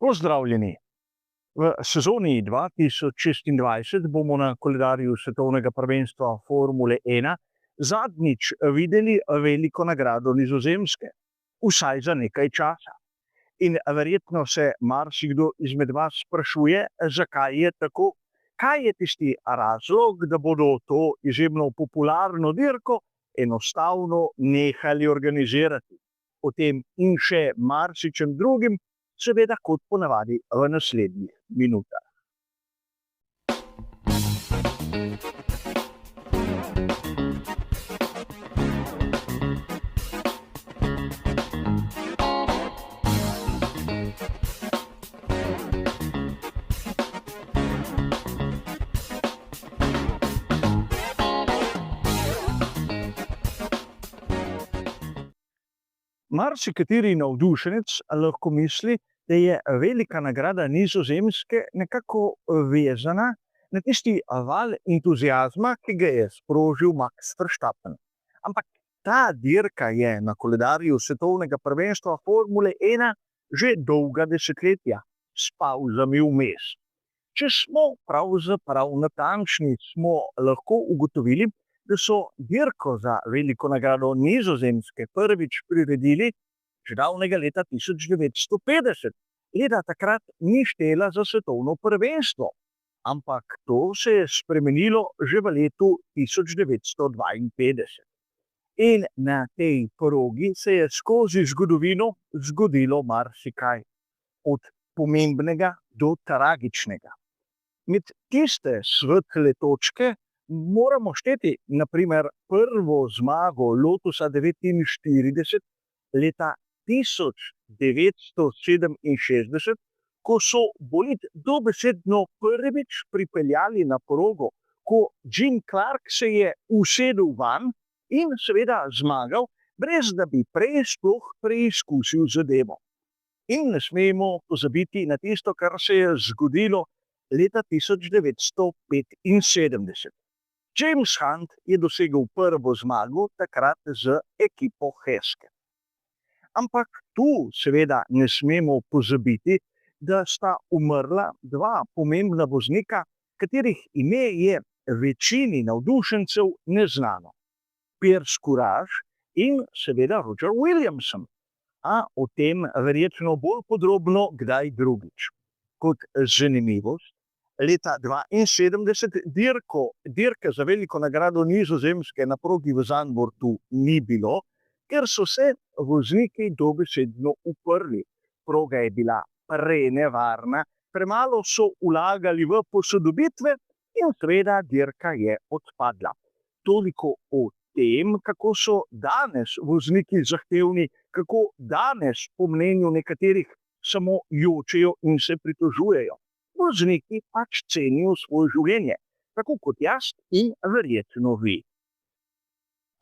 Pozdravljeni. V sezoni 2026 bomo na koledarju svetovnega prvenstva Formule 1 zadnjič videli veliko nagrado Nizozemske, vsaj za nekaj časa. In verjetno se marsikdo izmed vas sprašuje, zakaj je tako, kaj je tisti razlog, da bodo to izjemno popularno dirko enostavno nehali organizirati. O tem in še marsičem drugim, seveda kot ponavadi v naslednjih minutah. Marsikateri navdušenec lahko misli, da je velika nagrada Nizozemske nekako vezana na tisti val entuziazma, ki ga je sprožil Max Verstappen. Ampak ta dirka je na koledarju svetovnega prvenstva Formule 1 že dolga desetletja, s pavzami vmes. Če smo pravzaprav natančni, smo lahko ugotovili, da so dirko za veliko nagrado Nizozemske prvič priredili že davnega leta 1950. Leta takrat ni štela za svetovno prvenstvo, ampak to se je spremenilo že v letu 1952. In na tej progi se je skozi zgodovino zgodilo marsikaj, od pomembnega do tragičnega. Med tiste svetle točke moramo šteti na primer prvo zmago Lotusa 49 leta 1967, ko so bolid dobesedno prvič pripeljali na progo, ko Jim Clark se je usedel vanj in seveda zmagal, brez da bi prej sploh preizkusil zadevo. In ne smemo pozabiti na tisto, kar se je zgodilo leta 1975. James Hunt je dosegel prvo zmago takrat z ekipo Hesketh. Ampak tu seveda ne smemo pozabiti, da sta umrla dva pomembna voznika, katerih ime je večini navdušencev neznano. Piers Courage in seveda Roger Williamson. A o tem verjetno bolj podrobno kdaj drugič. Kot zanimivost, leta 1972 dirke za veliko nagrado Nizozemske na progi v Zandvoortu ni bilo, ker so se vozniki dobesedno uprli. Proga je bila prenevarna, premalo so vlagali v posodobitve in seveda dirka je odpadla. Toliko o tem, kako so danes vozniki zahtevni, kako danes po mnenju nekaterih samo jočejo in se pritožujejo. Vozniki pač cenijo svoje življenje, tako kot jaz in verjetno vi.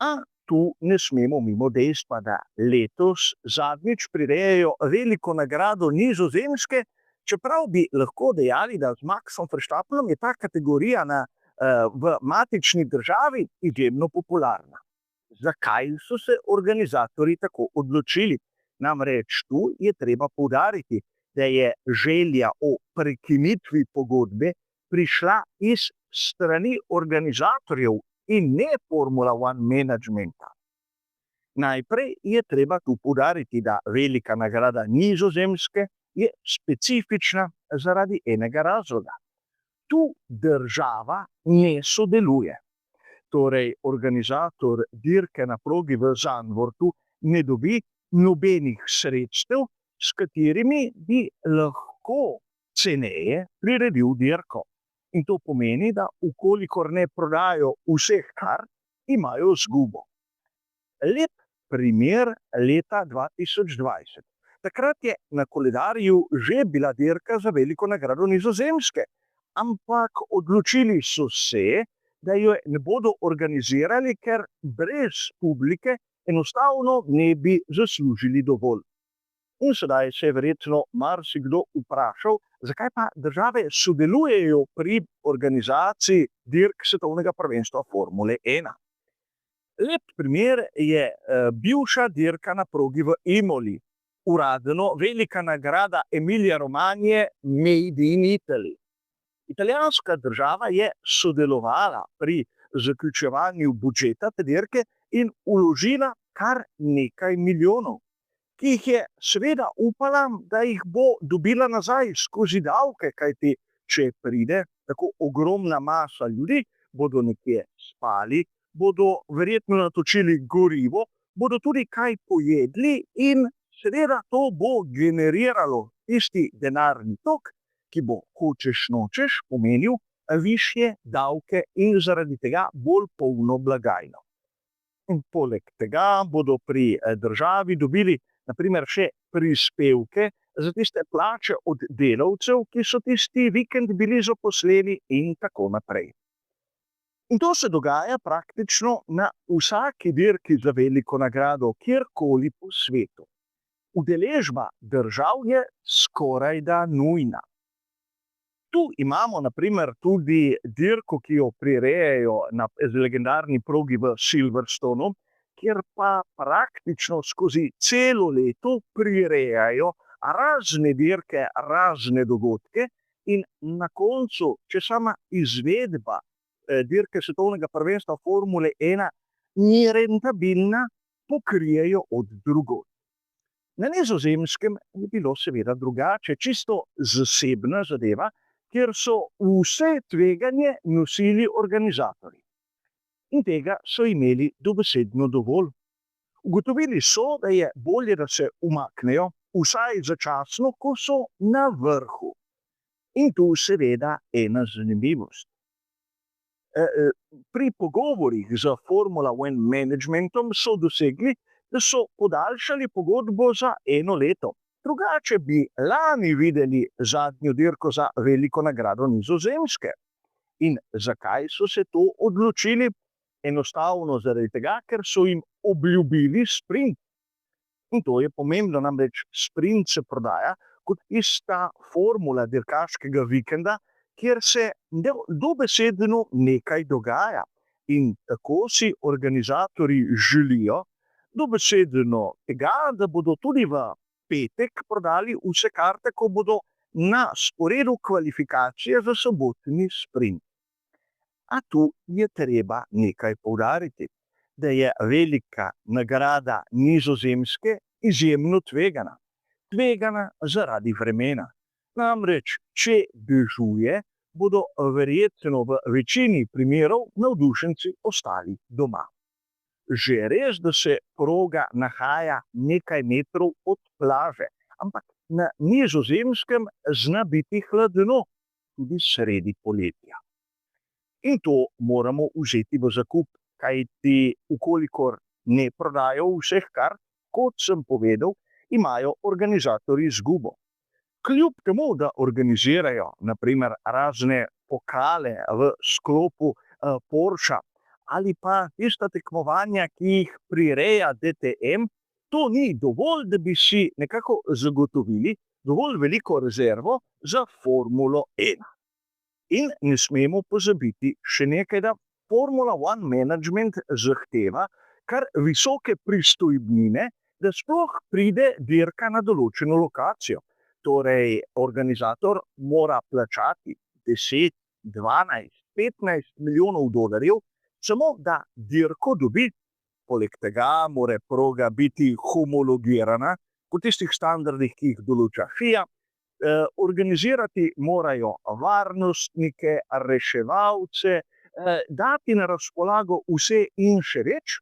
A tu ne smemo mimo dejstva, da letos zadnjič prirejajo veliko nagrado Nizozemske, čeprav bi lahko dejali, da z Maxom Verstappenom je ta kategorija v matični državi izjemno popularna. Zakaj so se organizatorji tako odločili? Namreč tu je treba poudariti, da je želja o prekinitvi pogodbe prišla iz strani organizatorjev in ne Formula 1 menedžmenta. Najprej je treba tu poudariti, da velika nagrada Nizozemske je specifična zaradi enega razloga. Tu država ne sodeluje. Torej, organizator dirke na progi v Zandvoortu ne dobi nobenih sredstev, s katerimi bi lahko ceneje priredil dirko. In to pomeni, da ukolikor ne prodajo vseh kart, imajo izgubo. Lep primer leta 2020. Takrat je na koledarju že bila dirka za veliko nagrado Nizozemske, ampak odločili so se, da jo ne bodo organizirali, ker brez publike enostavno ne bi zaslužili dovolj. In sedaj se je verjetno marsikdo vprašal, zakaj pa države sodelujejo pri organizaciji dirk svetovnega prvenstva Formule 1. Lep primer je bivša dirka na progi v Imoli. uradno velika nagrada Emilia Romagna Made in Italy. Italijanska država je sodelovala pri zaključevanju budžeta te dirke in vložila kar nekaj milijonov, ki jih je seveda upala, da jih bo dobila nazaj skozi davke, kajti če pride tako ogromna masa ljudi, bodo nekje spali, bodo verjetno natočili gorivo, bodo tudi kaj pojedli in seveda to bo generiralo tisti denarni tok, ki bo hočeš nočeš pomenil višje davke in zaradi tega bolj polno blagajno. In poleg tega bodo pri državi dobili naprimer še prispevke za tiste plače od delavcev, ki so tisti vikend bili zaposleni in tako naprej. In to se dogaja praktično na vsaki dirki za veliko nagrado, kjerkoli po svetu. Udeležba držav je skorajda nujna. Tu imamo naprimer tudi dirko, ki jo prirejajo na legendarni progi v Silverstonu, kjer pa praktično skozi celo leto prirejajo razne dirke, razne dogodke in na koncu, če sama izvedba dirke svetovnega prvenstva Formule 1 ni rentabilna, pokrijejo od drugod. Na Nizozemskem je bilo seveda drugače, čisto zasebna zadeva, kjer so vse tveganje nosili organizatorji. In tega so imeli dobesedno dovolj. Ugotovili so, da je bolje, da se umaknejo, vsaj začasno, ko so na vrhu. In tu seveda ena zanimivost. Pri pogovorih z Formula One managementom so dosegli, da so podaljšali pogodbo za 1 leto. Drugače bi lani videli zadnjo dirko za veliko nagrado Nizozemske. In zakaj so se to odločili? Enostavno zaradi tega, ker so jim obljubili sprint. In to je pomembno, namreč sprint se prodaja kot tista formula dirkaškega vikenda, kjer se dobesedno nekaj dogaja. In tako si organizatorji želijo dobesedno tega, da bodo tudi v petek prodali vse karte, ko bodo na sporedu kvalifikacije za sobotni sprint. A tu je treba nekaj poudariti, da je velika nagrada Nizozemske izjemno tvegana. Tvegana zaradi vremena. Namreč, če dežuje, bodo verjetno v večini primerov navdušenci ostali doma. Že res, da se proga nahaja nekaj metrov od plaže, ampak na Nizozemskem zna biti hladno, tudi sredi poletja. In to moramo vzeti v zakup, kajti ukolikor ne prodajo vseh kart, kot sem povedal, imajo organizatorji izgubo. Kljub temu, da organizirajo naprimer razne pokale v sklopu Porscha, ali pa tista tekmovanja, ki jih prireja DTM, to ni dovolj, da bi si nekako zagotovili dovolj veliko rezervo za Formulo 1. In ne smemo pozabiti še nekaj, da Formula One management zahteva kar visoke pristojbine, da sploh pride dirka na določeno lokacijo. Torej, organizator mora plačati 10, 12, 15 milijonov dolarjev, samo da dirko dobi. Poleg tega mora proga biti homologirana po tistih standardih, ki jih določa FIA. Organizirati morajo varnostnike, reševalce, dati na razpolago vse in še več,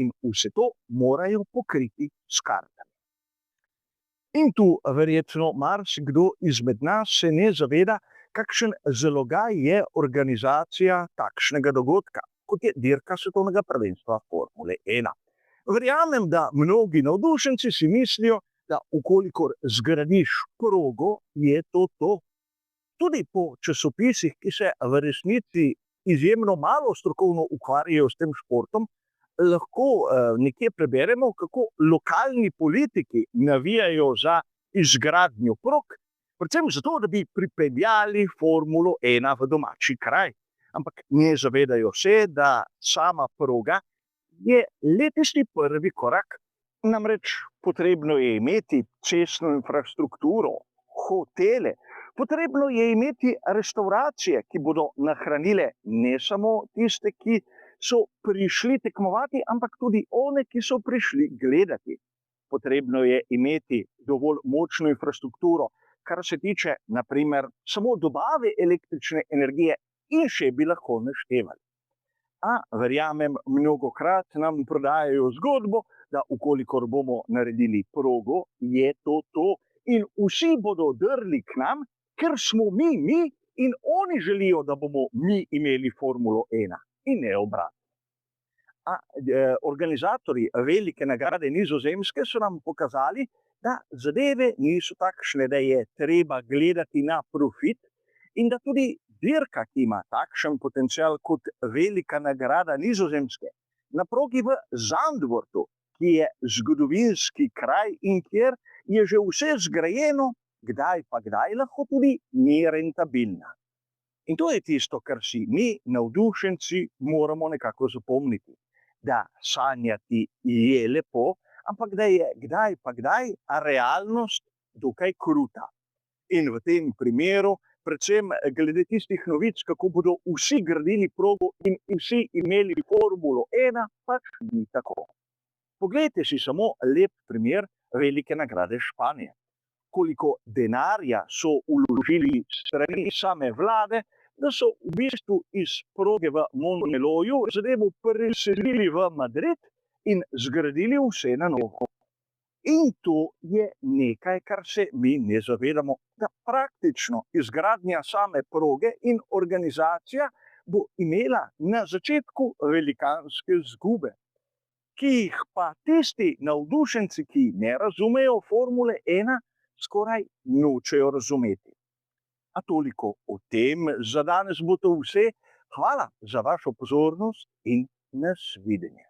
in vse to morajo pokriti s kartami. In tu verjetno marsikdo izmed nas se ne zaveda, kakšen zalogaj je organizacija takšnega dogodka, kot je dirka svetovnega prvenstva Formule 1. Verjamem, da mnogi navdušenci si mislijo, da ukolikor zgradiš progo, je to to. Tudi po časopisih, ki se v resnici izjemno malo strokovno ukvarjajo s tem športom, lahko nekje preberemo, kako lokalni politiki navijajo za izgradnjo prog, predvsem zato, da bi pripeljali Formulo 1 v domači kraj. Ampak ne zavedajo se, da sama proga je le tisti prvi korak, Namreč potrebno je imeti cestno infrastrukturo, hotele, potrebno je imeti restavracije, ki bodo nahranile ne samo tiste, ki so prišli tekmovati, ampak tudi one, ki so prišli gledati. Potrebno je imeti dovolj močno infrastrukturo, kar se tiče, naprimer, samo dobave električne energije, in še bi lahko naštevali. A verjamem, mnogokrat nam prodajajo zgodbo, da ukolikor bomo naredili progo, je to to in vsi bodo drli k nam, ker smo mi in oni želijo, da bomo mi imeli Formulo 1 in ne obratno. Organizatorji velike nagrade Nizozemske so nam pokazali, da zadeve niso takšne, da je treba gledati na profit in da tudi dirka, ki ima takšen potencial kot velika nagrada Nizozemske, na progi v Zandvoortu, ki je zgodovinski kraj in kjer je že vse zgrajeno, kdaj pa kdaj lahko tudi ni rentabilna. In to je tisto, kar si mi, navdušenci, moramo nekako zapomniti. Da sanjati je lepo, ampak da je kdaj pa kdaj realnost dokaj kruta. In v tem primeru, predvsem glede tistih novic, kako bodo vsi gradili progo in vsi imeli Formulo 1, pač ni tako. Poglejte si samo lep primer velike nagrade Španije. Koliko denarja so vložili strani same vlade, da so v bistvu iz proge v Montmeloju zadevo preselili v Madrid in zgradili vse na novo. In to je nekaj, kar se mi ne zavedamo, da praktično izgradnja same proge in organizacija bo imela na začetku velikanske izgube, ki jih pa tisti navdušenci, ki ne razumejo Formule 1, skoraj nočejo razumeti. A toliko o tem, za danes bo to vse. Hvala za vašo pozornost in nasvidenje.